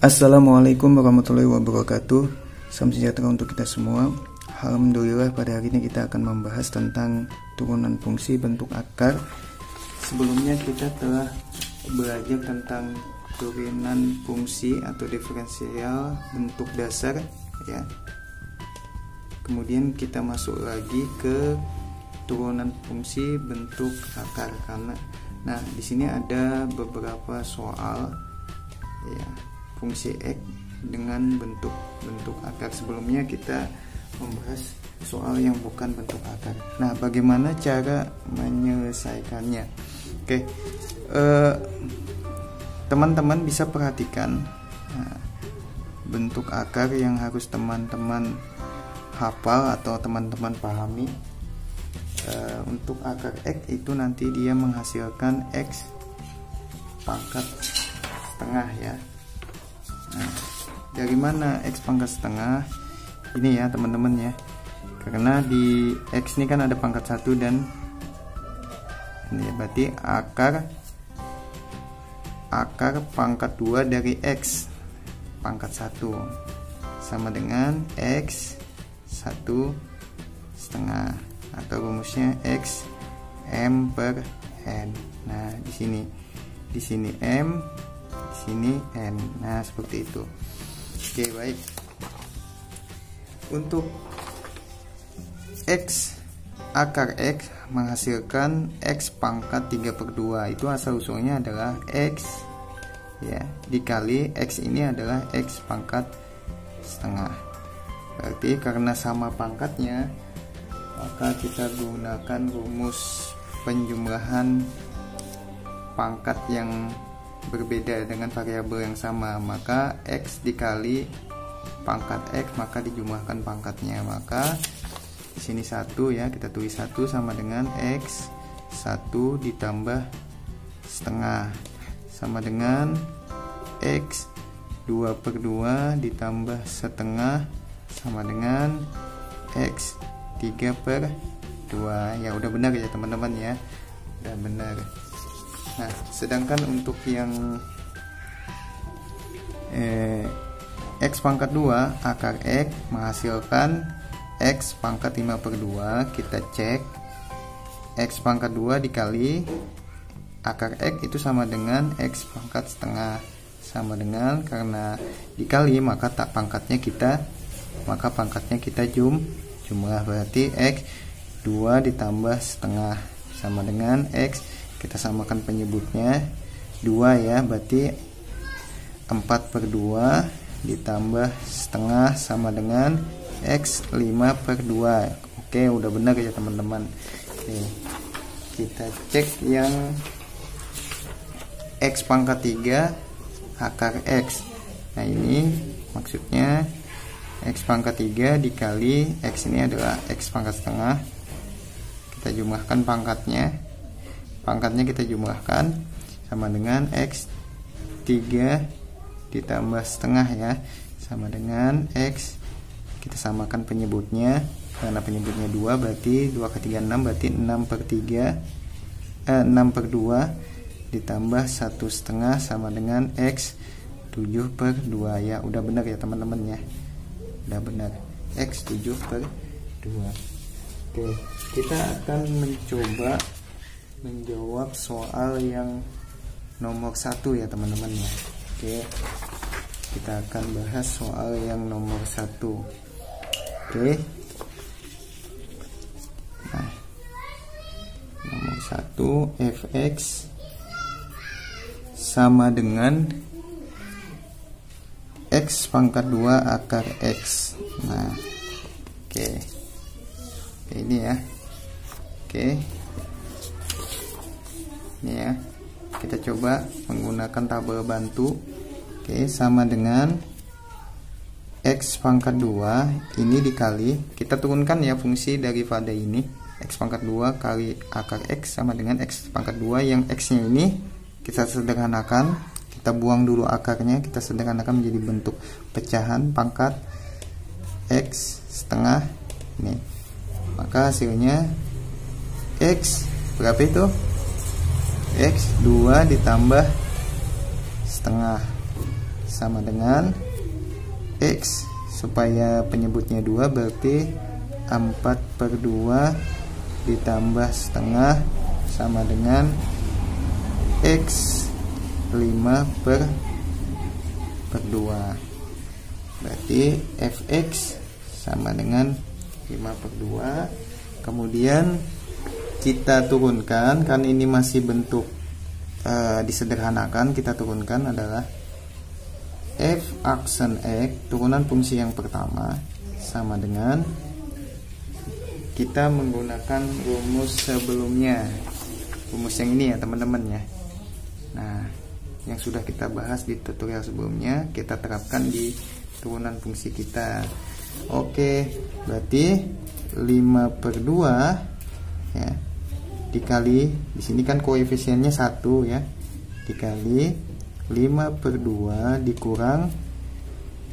Assalamualaikum warahmatullahi wabarakatuh. Salam sejahtera untuk kita semua. Alhamdulillah, pada hari ini kita akan membahas tentang turunan fungsi bentuk akar. Sebelumnya kita telah belajar tentang turunan fungsi atau diferensial bentuk dasar ya. Kemudian kita masuk lagi ke turunan fungsi bentuk akar nah di sini ada beberapa soal ya, fungsi X dengan bentuk akar. Sebelumnya kita membahas soal yang bukan bentuk akar. Nah, bagaimana cara menyelesaikannya? Oke, teman-teman bisa perhatikan bentuk akar yang harus teman-teman hafal atau teman-teman pahami. Untuk akar X itu nanti dia menghasilkan X pangkat setengah ya. Nah, dari mana X pangkat setengah? Ini ya teman-teman ya, karena di X ini kan ada pangkat 1 dan ini ya, berarti akar pangkat 2 dari X pangkat 1 sama dengan X 1 setengah, atau rumusnya X M per N. Nah, di sini M, di sini N. Nah, seperti itu. Oke, baik. Untuk X, akar X menghasilkan X pangkat 3/2. Itu asal usulnya adalah X ya, dikali X ini adalah X pangkat setengah. Berarti karena sama pangkatnya, maka kita gunakan rumus penjumlahan pangkat yang berbeda dengan variabel yang sama. Maka X dikali pangkat X, maka dijumlahkan pangkatnya. Maka di sini 1 ya, kita tulis 1 sama dengan X 1 ditambah setengah sama dengan X 2/2 ditambah setengah sama dengan X 3/2. Ya, udah benar ya teman-teman ya, udah benar. Nah, sedangkan untuk yang X pangkat 2, akar X menghasilkan X pangkat 5/2. Kita cek X pangkat 2 dikali akar X itu sama dengan X pangkat setengah, sama dengan, karena dikali maka pangkatnya kita jumlah, berarti X 2 ditambah setengah sama dengan X, kita samakan penyebutnya 2 ya, berarti 4/2 ditambah setengah sama dengan X 5/2. Oke, udah benar ya teman-teman. Oke, kita cek yang X pangkat 3 akar X. Nah, ini maksudnya X pangkat 3 dikali X ini adalah X pangkat setengah. Kita jumlahkan pangkatnya kita jumlahkan sama dengan X 3 ditambah setengah ya, sama dengan X, kita samakan penyebutnya, karena penyebutnya 2 berarti 2 kali 3 6, berarti 6/2 ditambah 1 setengah sama dengan X 7/2 ya. Udah benar ya teman-teman ya, udah benar, X 7/2. Oke, kita akan mencoba menjawab soal yang nomor 1 ya teman-teman ya. Oke, kita akan bahas soal yang nomor 1. Oke, nah, nomor 1, fx sama dengan X pangkat 2 akar X. Nah, oke, ini ya. Oke, ini ya, kita coba menggunakan tabel bantu. Oke, sama dengan X pangkat 2 ini dikali, kita turunkan ya fungsi daripada ini, X pangkat 2 kali akar X sama dengan X pangkat 2, yang X nya ini kita sederhanakan, kita buang dulu akarnya, kita sederhanakan menjadi bentuk pecahan pangkat X setengah ini. Maka hasilnya X berapa itu? X 2 ditambah setengah sama dengan X. Supaya penyebutnya 2 berarti 4/2 ditambah setengah sama dengan X 5/2. Berarti Fx sama dengan 5/2. Kemudian kita turunkan, kan ini masih bentuk disederhanakan, kita turunkan adalah f aksen x turunan fungsi yang pertama sama dengan, kita menggunakan rumus sebelumnya, rumus yang ini ya teman-teman ya. Nah, yang sudah kita bahas di tutorial sebelumnya kita terapkan di turunan fungsi kita. Oke, berarti 5/2 ya dikali, di sini kan koefisiennya 1 ya, dikali 5/2 dikurang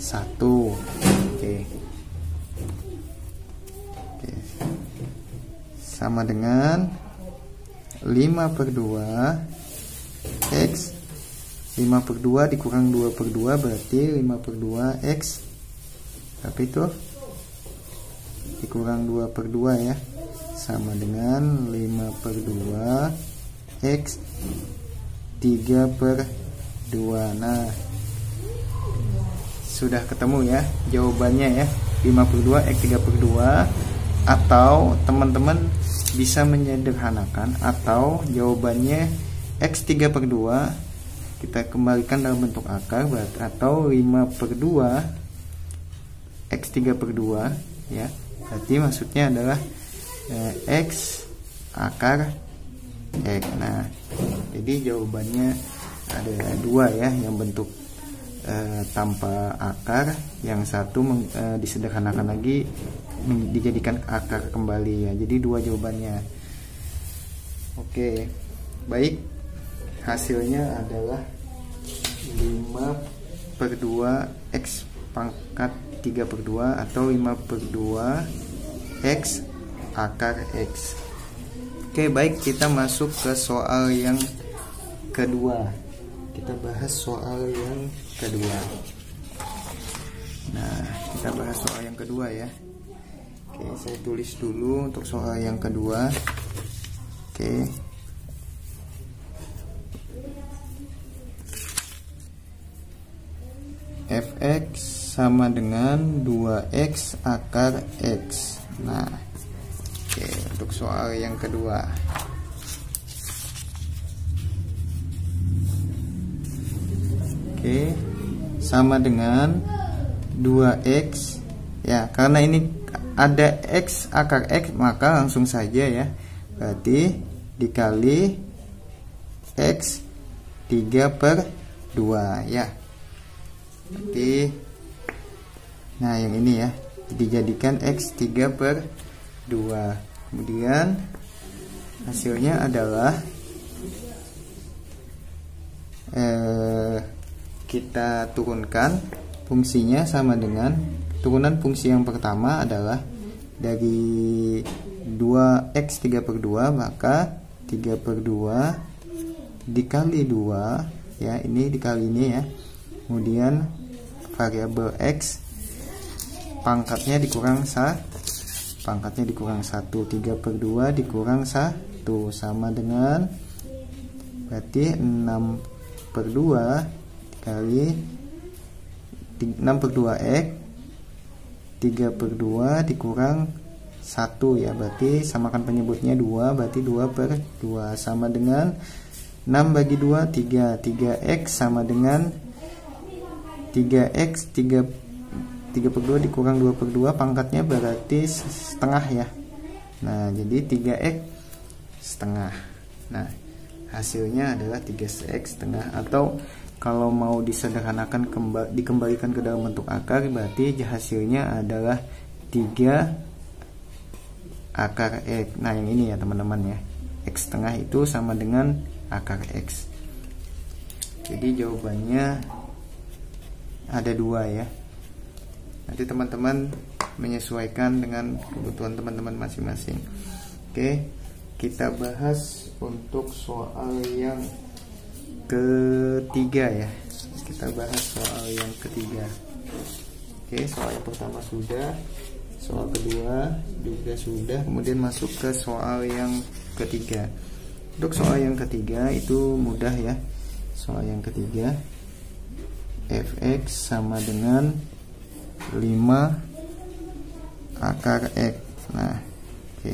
1. Oke. Sama dengan 5/2 X, 5/2 dikurang 2/2 berarti 5/2 X, tapi itu dikurang 2/2 ya, sama dengan 5/2 X 3/2. Nah, sudah ketemu ya jawabannya ya, 5/2 X 3/2. Atau teman-teman bisa menyederhanakan, atau jawabannya X 3/2 kita kembalikan dalam bentuk akar, atau 5/2 X 3/2 ya. Berarti maksudnya adalah X akar X. Nah, jadi jawabannya ada 2 ya, yang bentuk tanpa akar, yang satu disederhanakan lagi dijadikan akar kembali ya. Jadi 2 jawabannya. Oke, baik, hasilnya adalah 5/2 X pangkat 3/2 atau 5/2 X akar X. Oke, baik, kita masuk ke soal yang kedua. Kita bahas soal yang kedua. Nah, kita bahas soal yang kedua ya. Oke, saya tulis dulu untuk soal yang kedua. Oke. Fx sama dengan 2x akar x. Nah, oke, untuk soal yang kedua. Oke, sama dengan 2x ya, karena ini ada x akar x maka langsung saja ya, berarti dikali x 3/2 ya. Berarti nah yang ini ya dijadikan x 3/2. Kemudian hasilnya adalah kita turunkan fungsinya sama dengan turunan fungsi yang pertama adalah dari 2x 3/2, maka 3/2 dikali 2 ya, ini dikali ini ya. Kemudian variabel x pangkatnya dikurang 1, 3/2 dikurang 1 sama dengan, berarti 6/2 kali 6/2x 3/2 dikurang 1 ya, berarti samakan penyebutnya 2, berarti 2/2 sama dengan 6 bagi 2 3, 3x sama dengan 3x 3/2 dikurang 2/2 pangkatnya berarti setengah ya. Nah, jadi 3x setengah. Nah, hasilnya adalah 3x setengah, atau kalau mau disederhanakan dikembalikan ke dalam bentuk akar, berarti hasilnya adalah 3 akar x. Nah, yang ini ya teman-teman ya, x setengah itu sama dengan akar x. Jadi jawabannya ada 2 ya. Nanti teman-teman menyesuaikan dengan kebutuhan teman-teman masing-masing. Oke, kita bahas untuk soal yang ketiga ya. kita bahas soal yang ketiga. Oke, soal yang pertama sudah, soal kedua juga sudah, kemudian masuk ke soal yang ketiga. Untuk soal yang ketiga itu mudah ya. Soal yang ketiga, fx sama dengan 5 akar x. Nah, oke.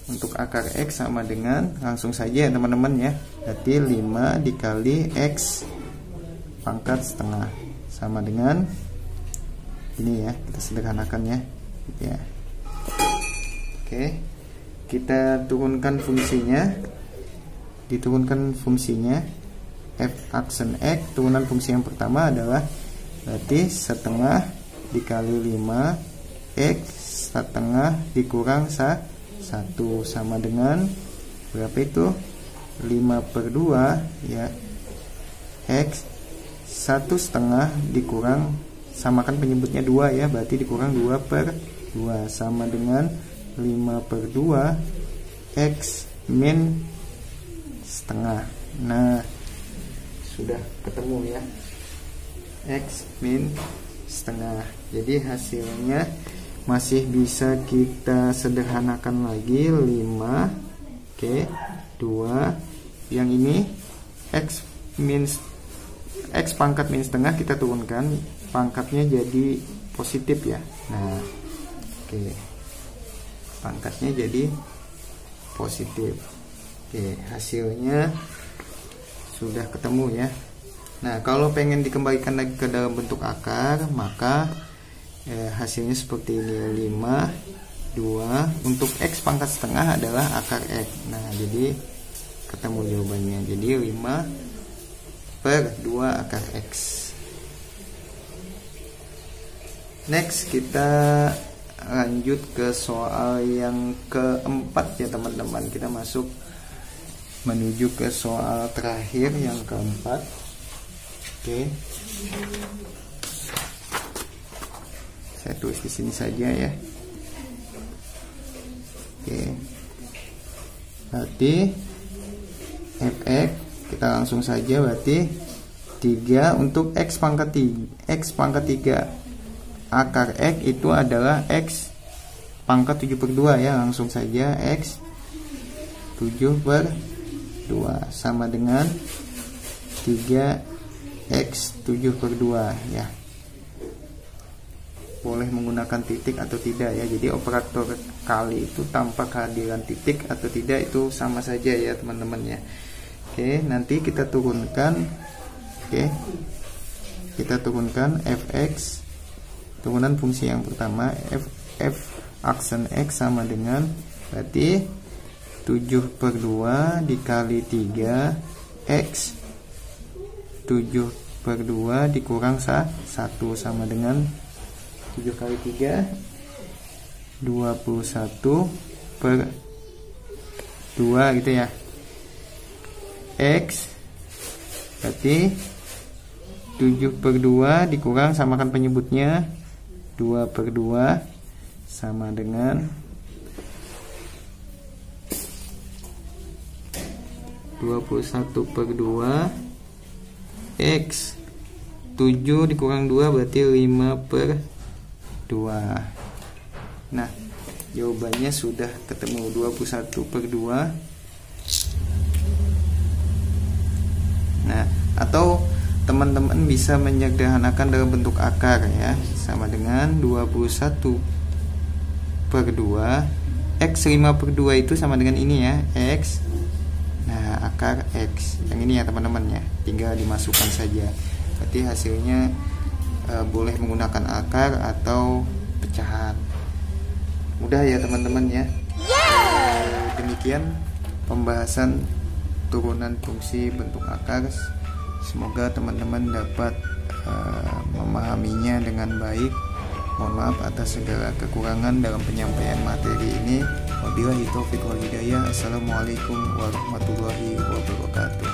Untuk akar x sama dengan, langsung saja teman-teman ya, berarti 5 dikali x pangkat setengah sama dengan ini ya, kita sederhanakan ya. Oke, kita turunkan fungsinya. Diturunkan fungsinya f aksen x, turunan fungsi yang pertama adalah berarti setengah dikali 5 x setengah dikurang 1 sama dengan berapa itu? 5/2 ya. X 1/2 dikurang, samakan penyebutnya 2 ya, berarti dikurang 2/2 sama dengan 5/2 x min setengah. Nah, sudah ketemu ya, x min setengah. Jadi hasilnya masih bisa kita sederhanakan lagi, 5 oke 2 yang ini x pangkat min setengah kita turunkan, pangkatnya jadi positif ya. Nah, oke, pangkatnya jadi positif. Oke, hasilnya sudah ketemu ya. Nah, kalau pengen dikembalikan lagi ke dalam bentuk akar, maka hasilnya seperti ini, 5 2 untuk x pangkat setengah adalah akar x. Nah, jadi ketemu jawabannya, jadi 5/2 akar x. Next, kita lanjut ke soal yang keempat ya teman-teman. Kita menuju ke soal terakhir yang keempat. Oke, saya tulis di sini saja ya. Oke, berarti fx kita langsung saja, berarti 3 untuk x pangkat 3 akar x itu adalah x pangkat 7/2 ya, langsung saja x 7/2 sama dengan 3x 7/2 ya. Boleh menggunakan titik atau tidak ya, jadi operator kali itu tanpa kehadiran titik atau tidak itu sama saja ya teman-teman ya. Oke, nanti kita turunkan. Oke, kita turunkan fx, turunan fungsi yang pertama f aksen x sama dengan berarti 7/2 dikali 3 x 7/2 dikurang 1 sama dengan 7 kali 3 21/2 gitu ya. X berarti 7/2 dikurang, samakan penyebutnya 2/2 sama dengan 21/2 x 7 dikurang 2 berarti 5/2. Nah, jawabannya sudah ketemu, 21/2. Nah, atau teman-teman bisa menyederhanakan dalam bentuk akar ya, sama dengan 21/2 x 5/2 itu sama dengan ini ya, x. Nah, akar x yang ini ya teman-teman ya, tinggal dimasukkan saja. Berarti hasilnya boleh menggunakan akar atau pecahan. Mudah ya teman-teman ya. Demikian pembahasan turunan fungsi bentuk akar. Semoga teman-teman dapat memahaminya dengan baik. Mohon maaf atas segala kekurangan dalam penyampaian materi ini. Wabillahi taufiq wal hidayah. Assalamualaikum warahmatullahi wabarakatuh.